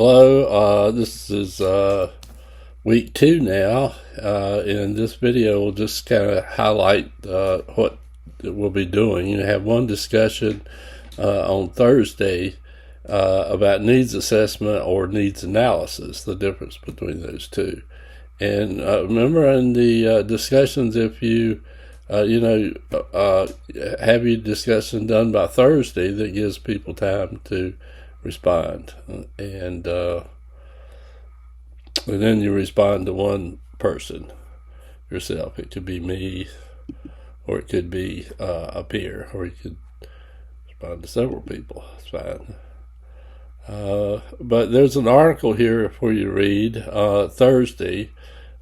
Hello, this is week 2 now. In this video, we'll just kind of highlight what we'll be doing. You have one discussion on Thursday about needs assessment or needs analysis, the difference between those two. And remember in the discussions, if you have your discussion done by Thursday, that gives people time to respond, and then you respond to one person yourself. It could be me, or it could be a peer, or you could respond to several people. It's fine. But there's an article here for you to read Thursday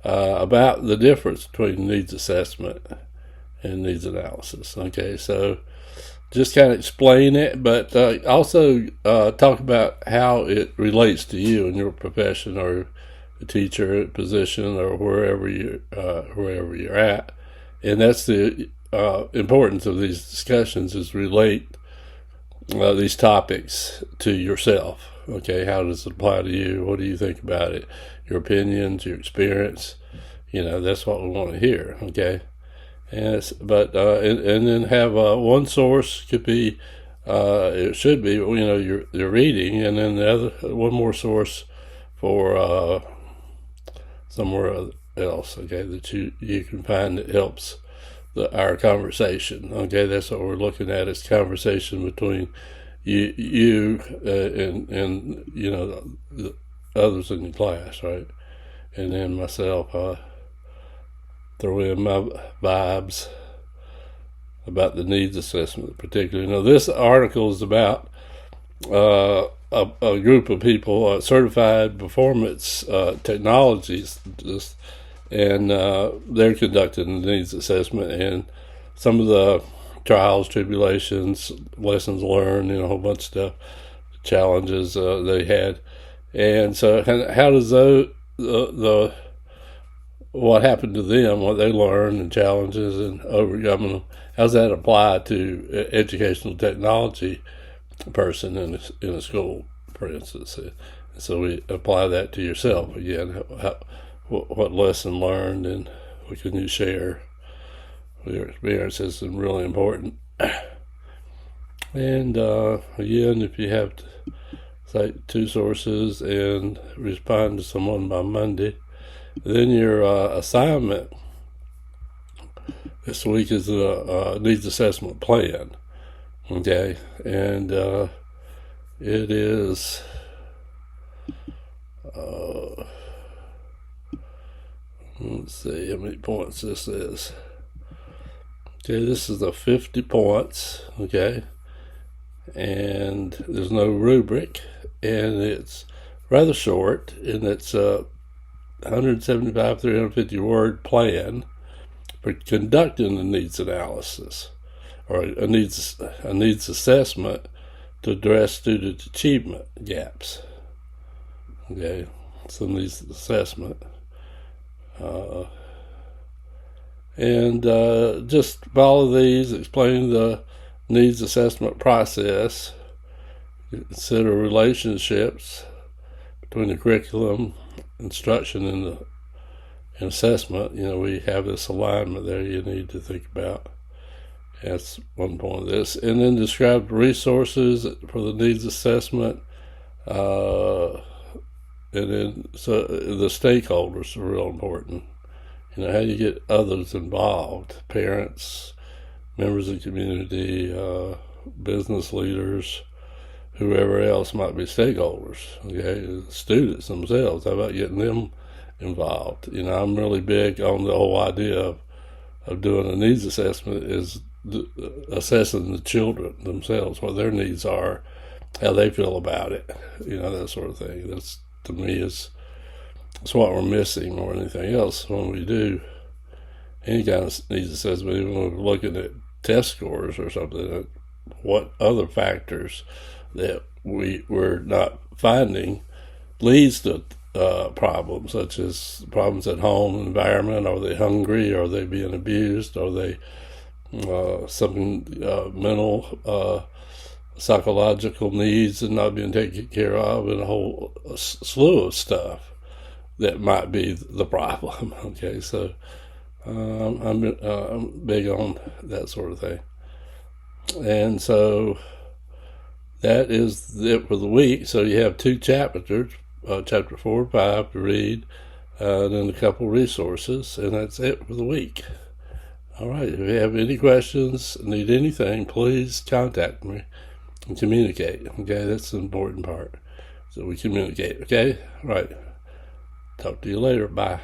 about the difference between needs assessment and needs analysis. Okay, so just kind of explain it, but also talk about how it relates to you and your profession, or the teacher position, or wherever you're at. And that's the importance of these discussions, is relate these topics to yourself. Okay, how does it apply to you? What do you think about it? Your opinions, your experience. That's what we want to hear. Okay. And then have one source. Could be it should be your reading, and then the other one more source for somewhere else. Okay, that you can find that helps our conversation. Okay, that's what we're looking at. Is conversation between you and the others in your class, right? And then myself. Throw in my vibes about the needs assessment, particularly. This article is about a group of people, certified performance technologies, and they're conducting the needs assessment, and some of the trials, tribulations, lessons learned, a whole bunch of stuff, challenges they had. And so how does the what happened to them, what they learned, and challenges and overcoming them, how's that apply to educational technology person in a school, for instance? And so we apply that to yourself again. What lesson learned, and what can you share with your experiences, is really important. And again, if you have to cite 2 sources and respond to someone by Monday, then your assignment this week is a needs assessment plan. Okay, and it is let's see how many points this is. Okay, this is the 50 points. Okay, and there's no rubric, and it's rather short, and it's 175, 350 word plan for conducting the needs analysis, or a needs assessment to address student achievement gaps. Okay, so needs assessment. And just follow these, explain the needs assessment process, consider relationships between the curriculum, instruction, and the assessment. We have this alignment there you need to think about. That's one point of this. And then describe resources for the needs assessment. And then so the stakeholders are real important. How you get others involved, parents, members of the community, business leaders, whoever else might be stakeholders. Okay, students themselves. How about getting them involved? I'm really big on the whole idea of doing a needs assessment, is assessing the children themselves, what their needs are, how they feel about it, that sort of thing. That's, to me, it's what we're missing more than anything else when we do any kind of needs assessment. Even when we're looking at test scores or something, what other factors that we're not finding leads to problems, such as problems at home environment. Are they hungry? Are they being abused? Are they something mental psychological needs and not being taken care of, and a whole slew of stuff that might be the problem. Okay, so I'm big on that sort of thing. And so that is it for the week. So you have 2 chapters, chapter 4 and 5 to read, and then a couple resources, and that's it for the week. All right, if you have any questions, need anything, please contact me and communicate. Okay, that's the important part. So we communicate. Okay, all right. Talk to you later. Bye.